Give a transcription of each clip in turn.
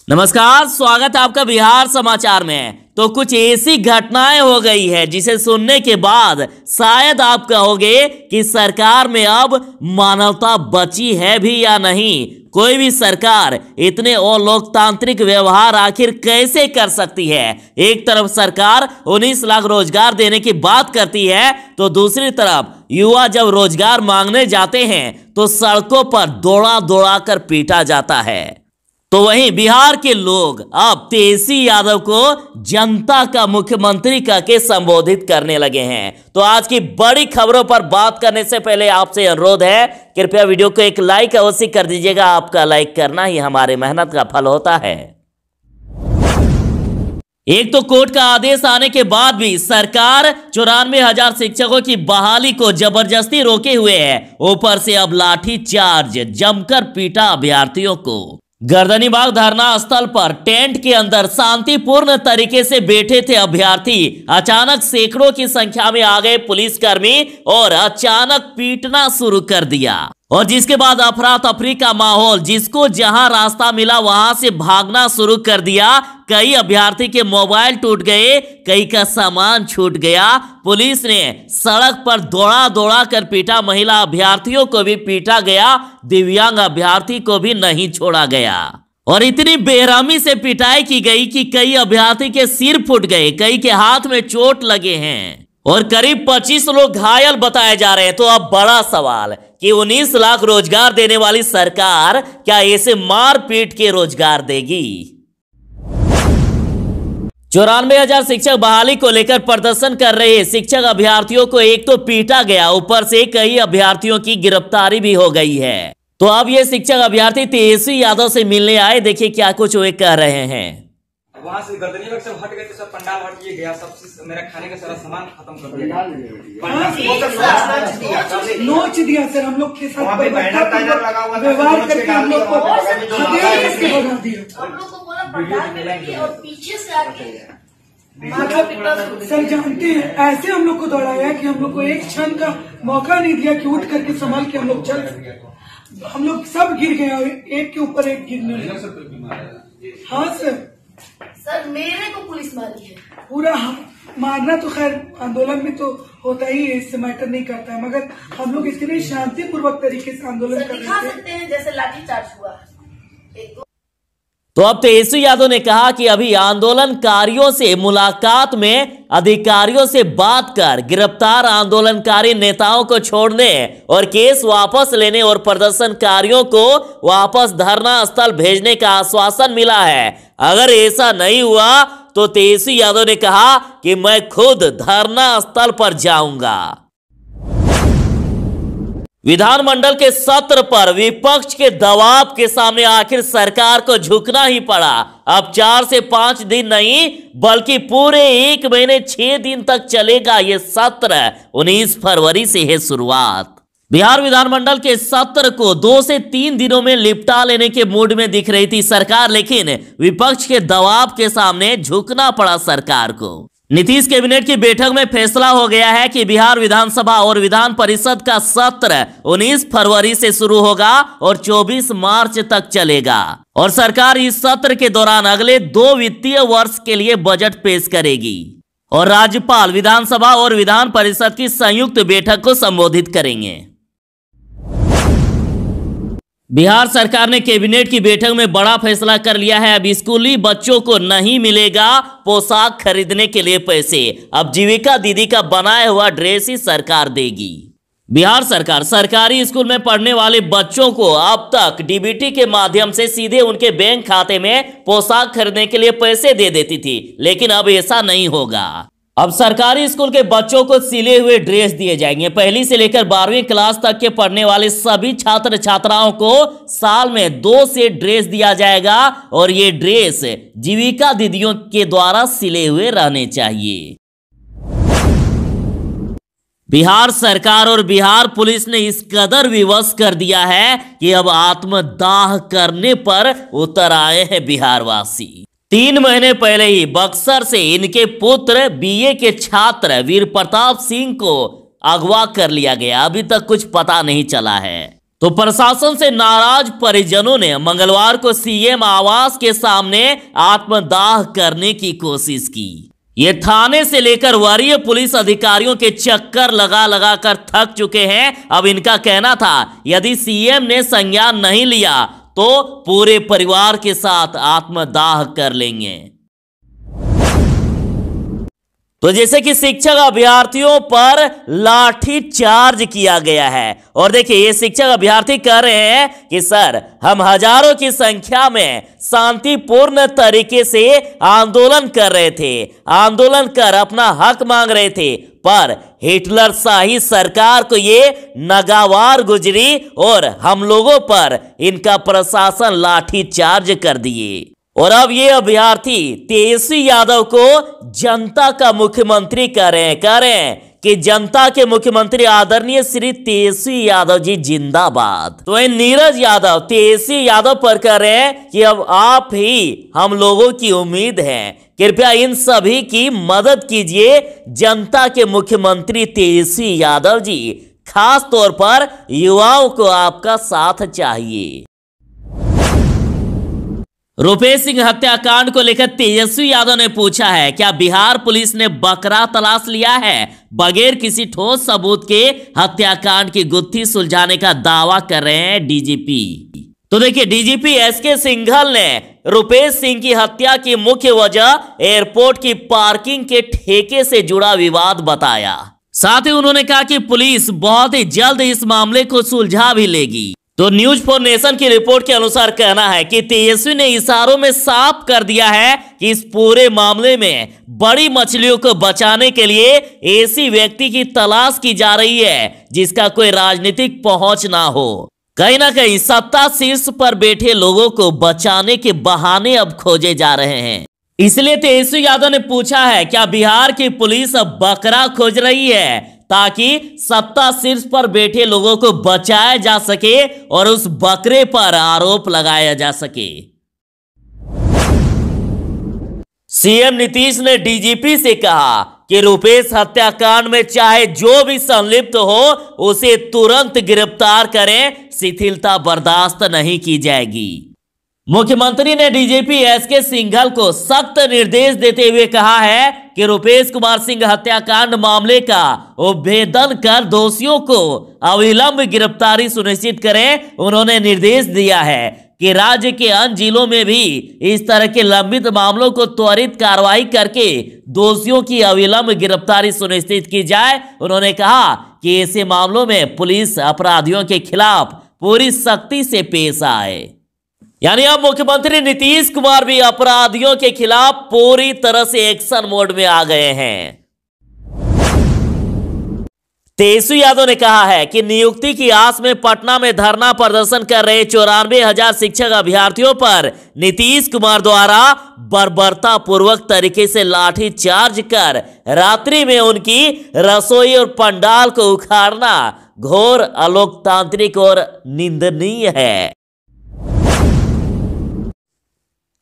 नमस्कार, स्वागत है आपका बिहार समाचार में। तो कुछ ऐसी घटनाएं हो गई है जिसे सुनने के बाद शायद आप कहोगे कि सरकार में अब मानवता बची है भी या नहीं। कोई भी सरकार इतने अलोकतांत्रिक व्यवहार आखिर कैसे कर सकती है। एक तरफ सरकार 19 लाख रोजगार देने की बात करती है तो दूसरी तरफ युवा जब रोजगार मांगने जाते हैं तो सड़कों पर दौड़ा दौड़ा कर पीटा जाता है। तो वहीं बिहार के लोग अब तेजस्वी यादव को जनता का मुख्यमंत्री कहकर संबोधित करने लगे हैं। तो आज की बड़ी खबरों पर बात करने से पहले आपसे अनुरोध है, कृपया वीडियो को एक लाइक अवश्य कर दीजिएगा। आपका लाइक करना ही हमारे मेहनत का फल होता है। एक तो कोर्ट का आदेश आने के बाद भी सरकार 94,000 शिक्षकों की बहाली को जबरदस्ती रोके हुए है। ऊपर से अब लाठी चार्ज जमकर पीटा अभ्यर्थियों को। गर्दनीबाग धरना स्थल पर टेंट के अंदर शांतिपूर्ण तरीके से बैठे थे अभ्यर्थी। अचानक सैकड़ों की संख्या में आ गए पुलिसकर्मी और अचानक पीटना शुरू कर दिया। और जिसके बाद अफरा तफरी का माहौल, जिसको जहां रास्ता मिला वहां से भागना शुरू कर दिया। कई अभ्यर्थी के मोबाइल टूट गए, कई का सामान छूट गया। पुलिस ने सड़क पर दौड़ा दौड़ा कर पीटा। महिला अभ्यर्थियों को भी पीटा गया, दिव्यांग अभ्यर्थी को भी नहीं छोड़ा गया। और इतनी बेरहमी से पिटाई की गई कि कई अभ्यर्थी के सिर फूट गए, कई के हाथ में चोट लगे हैं और करीब 25 लोग घायल बताए जा रहे हैं। तो अब बड़ा सवाल कि 19 लाख रोजगार देने वाली सरकार क्या ऐसे मार पीट के रोजगार देगी। 94,000 शिक्षक बहाली को लेकर प्रदर्शन कर रहे शिक्षक अभ्यर्थियों को एक तो पीटा गया, ऊपर से कई अभ्यर्थियों की गिरफ्तारी भी हो गई है। तो अब ये शिक्षक अभ्यर्थी तेजस्वी यादव से मिलने आए, देखिए क्या कुछ वे कह रहे हैं। वहाँ से गर्दनीबाग सब हट गए तो सब पंडाल हट ये गया, सब मेरा खाने का सारा सामान खत्म कर दिया। नोच दिया सर, हम लोग के साथ व्यवहार करके हम लोग को भगा दिया। और पीछे से आके मतलब सर जानते हैं ऐसे हम लोग को दौड़ाया कि हम लोग को एक क्षण का मौका नहीं दिया कि उठ करके संभाल के हम लोग चल। हम लोग सब गिर गए, एक के ऊपर एक गिरने लगे। हाँ सर मेरे को पुलिस मारी है। पूरा मारना तो खैर आंदोलन में तो होता ही है, इससे मैटर नहीं करता है, मगर हम लोग इसके लिए शांतिपूर्वक तरीके से आंदोलन कर दिखा सकते हैं जैसे लाठीचार्ज हुआ। तो अब तेजस्वी यादव ने कहा कि अभी आंदोलनकारियों से मुलाकात में अधिकारियों से बात कर गिरफ्तार आंदोलनकारी नेताओं को छोड़ने और केस वापस लेने और प्रदर्शनकारियों को वापस धरना स्थल भेजने का आश्वासन मिला है। अगर ऐसा नहीं हुआ तो तेजस्वी यादव ने कहा कि मैं खुद धरना स्थल पर जाऊंगा। विधानमंडल के सत्र पर विपक्ष के दबाव के सामने आखिर सरकार को झुकना ही पड़ा। अब 4 से 5 दिन नहीं बल्कि पूरे 1 महीने 6 दिन तक चलेगा ये सत्र। 19 फरवरी से है शुरुआत। बिहार विधानमंडल के सत्र को 2 से 3 दिनों में निपटा लेने के मूड में दिख रही थी सरकार, लेकिन विपक्ष के दबाव के सामने झुकना पड़ा सरकार को। नीतीश कैबिनेट की बैठक में फैसला हो गया है कि बिहार विधानसभा और विधान परिषद का सत्र 19 फरवरी से शुरू होगा और 24 मार्च तक चलेगा। और सरकार इस सत्र के दौरान अगले 2 वित्तीय वर्ष के लिए बजट पेश करेगी और राज्यपाल विधानसभा और विधान परिषद की संयुक्त बैठक को संबोधित करेंगे। बिहार सरकार ने कैबिनेट की बैठक में बड़ा फैसला कर लिया है। अब स्कूली बच्चों को नहीं मिलेगा पोशाक खरीदने के लिए पैसे, अब जीविका दीदी का बनाया हुआ ड्रेस ही सरकार देगी। बिहार सरकार सरकारी स्कूल में पढ़ने वाले बच्चों को अब तक डीबीटी के माध्यम से सीधे उनके बैंक खाते में पोशाक खरीदने के लिए पैसे दे देती थी, लेकिन अब ऐसा नहीं होगा। अब सरकारी स्कूल के बच्चों को सिले हुए ड्रेस दिए जाएंगे। पहली से लेकर 12वीं क्लास तक के पढ़ने वाले सभी छात्र छात्राओं को साल में 2 सेट ड्रेस दिया जाएगा और ये ड्रेस जीविका दीदियों के द्वारा सिले हुए रहने चाहिए। बिहार सरकार और बिहार पुलिस ने इस कदर विवश कर दिया है कि अब आत्मदाह करने पर उतर आए हैं बिहारवासी। 3 महीने पहले ही बक्सर से इनके पुत्र बीए के छात्र वीर प्रताप सिंह को अगवा कर लिया गया। अभी तक कुछ पता नहीं चला है। तो प्रशासन से नाराज परिजनों ने मंगलवार को सीएम आवास के सामने आत्मदाह करने की कोशिश की। ये थाने से लेकर वरीय पुलिस अधिकारियों के चक्कर लगा लगा कर थक चुके हैं। अब इनका कहना था यदि सीएम ने संज्ञान नहीं लिया तो पूरे परिवार के साथ आत्मदाह कर लेंगे। तो जैसे कि शिक्षक अभ्यर्थियों पर लाठी चार्ज किया गया है और देखिए ये शिक्षक अभ्यर्थी कह रहे हैं कि सर हम हजारों की संख्या में शांतिपूर्ण तरीके से आंदोलन कर रहे थे, आंदोलन कर अपना हक मांग रहे थे, पर हिटलर शाही सरकार को ये नागवार गुजरी और हम लोगों पर इनका प्रशासन लाठी चार्ज कर दिए। और अब ये अभ्यर्थी तेजस्वी यादव को जनता का मुख्यमंत्री कह रहे हैं कि जनता के मुख्यमंत्री आदरणीय श्री तेजस्वी यादव जी जिंदाबाद। तो ये नीरज यादव तेजस्वी यादव पर कह रहे हैं कि अब आप ही हम लोगों की उम्मीद है, कृपया इन सभी की मदद कीजिए। जनता के मुख्यमंत्री तेजस्वी यादव जी, खास तौर पर युवाओं को आपका साथ चाहिए। रुपेश सिंह हत्याकांड को लेकर तेजस्वी यादव ने पूछा है क्या बिहार पुलिस ने बकरा तलाश लिया है? बगैर किसी ठोस सबूत के हत्याकांड की गुत्थी सुलझाने का दावा कर रहे हैं डीजीपी। तो देखिए डीजीपी एसके सिंघल ने रुपेश सिंह की हत्या की मुख्य वजह एयरपोर्ट की पार्किंग के ठेके से जुड़ा विवाद बताया। साथ ही उन्होंने कहा कि पुलिस बहुत ही जल्द इस मामले को सुलझा भी लेगी। तो न्यूज फॉर नेशन की रिपोर्ट के अनुसार कहना है कि तेजस्वी ने इशारों में साफ कर दिया है कि इस पूरे मामले में बड़ी मछलियों को बचाने के लिए ऐसी व्यक्ति की तलाश की जा रही है जिसका कोई राजनीतिक पहुंच ना हो। कहीं ना कहीं सत्ता शीर्ष पर बैठे लोगों को बचाने के बहाने अब खोजे जा रहे हैं। इसलिए तेजस्वी यादव ने पूछा है क्या बिहार की पुलिस अब बकरा खोज रही है ताकि सत्ता शीर्ष पर बैठे लोगों को बचाया जा सके और उस बकरे पर आरोप लगाया जा सके। सीएम नीतीश ने डीजीपी से कहा कि रुपेश हत्याकांड में चाहे जो भी संलिप्त हो उसे तुरंत गिरफ्तार करें, शिथिलता बर्दाश्त नहीं की जाएगी। मुख्यमंत्री ने डीजीपी एसके सिंघल को सख्त निर्देश देते हुए कहा है कि रुपेश कुमार सिंह हत्याकांड मामले का उद्भेदन कर दोषियों को अविलंब गिरफ्तारी सुनिश्चित करें। उन्होंने निर्देश दिया है कि राज्य के अन्य जिलों में भी इस तरह के लंबित मामलों को त्वरित कार्रवाई करके दोषियों की अविलंब गिरफ्तारी सुनिश्चित की जाए। उन्होंने कहा कि ऐसे मामलों में पुलिस अपराधियों के खिलाफ पूरी सख्ती से पेश आए। यानी अब मुख्यमंत्री नीतीश कुमार भी अपराधियों के खिलाफ पूरी तरह से एक्शन मोड में आ गए हैं। तेजस्वी यादव ने कहा है कि नियुक्ति की आस में पटना में धरना प्रदर्शन कर रहे 94,000 शिक्षक अभ्यर्थियों पर नीतीश कुमार द्वारा बर्बरता पूर्वक तरीके से लाठी चार्ज कर रात्रि में उनकी रसोई और पंडाल को उखाड़ना घोर अलोकतांत्रिक और निंदनीय है।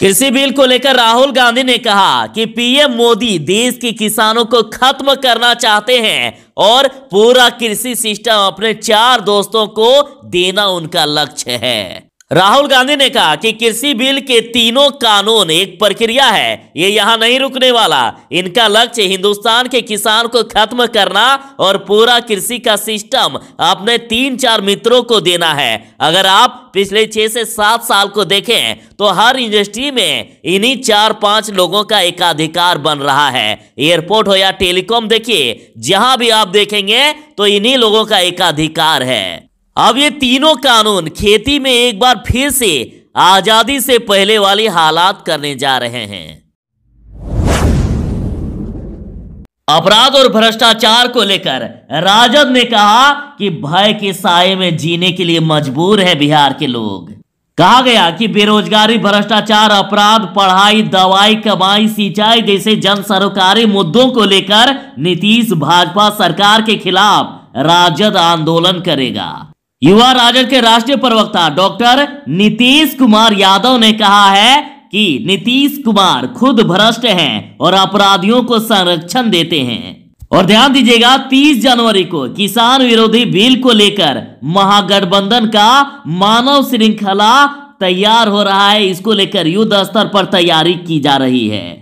कृषि बिल को लेकर राहुल गांधी ने कहा कि पीएम मोदी देश के किसानों को खत्म करना चाहते हैं और पूरा कृषि सिस्टम अपने 4 दोस्तों को देना उनका लक्ष्य है। राहुल गांधी ने कहा कि कृषि बिल के तीनों कानून एक प्रक्रिया है, ये यहां नहीं रुकने वाला। इनका लक्ष्य हिंदुस्तान के किसान को खत्म करना और पूरा कृषि का सिस्टम अपने 3-4 मित्रों को देना है। अगर आप पिछले 6 से 7 साल को देखें तो हर इंडस्ट्री में इन्हीं 4-5 लोगों का एकाधिकार बन रहा है। एयरपोर्ट हो या टेलीकॉम देखिए, जहां भी आप देखेंगे तो इन्हीं लोगों का एकाधिकार है। अब ये तीनों कानून खेती में एक बार फिर से आजादी से पहले वाली हालात करने जा रहे हैं। अपराध और भ्रष्टाचार को लेकर राजद ने कहा कि भय के साए में जीने के लिए मजबूर है बिहार के लोग। कहा गया कि बेरोजगारी, भ्रष्टाचार, अपराध, पढ़ाई, दवाई, कमाई, सिंचाई जैसे जन सरोकारी मुद्दों को लेकर नीतीश भाजपा सरकार के खिलाफ राजद आंदोलन करेगा। युवा राजद के राष्ट्रीय प्रवक्ता डॉक्टर नीतीश कुमार यादव ने कहा है कि नीतीश कुमार खुद भ्रष्ट हैं और अपराधियों को संरक्षण देते हैं और ध्यान दीजिएगा 30 जनवरी को किसान विरोधी बिल को लेकर महागठबंधन का मानव श्रृंखला तैयार हो रहा है। इसको लेकर युद्ध स्तर पर तैयारी की जा रही है।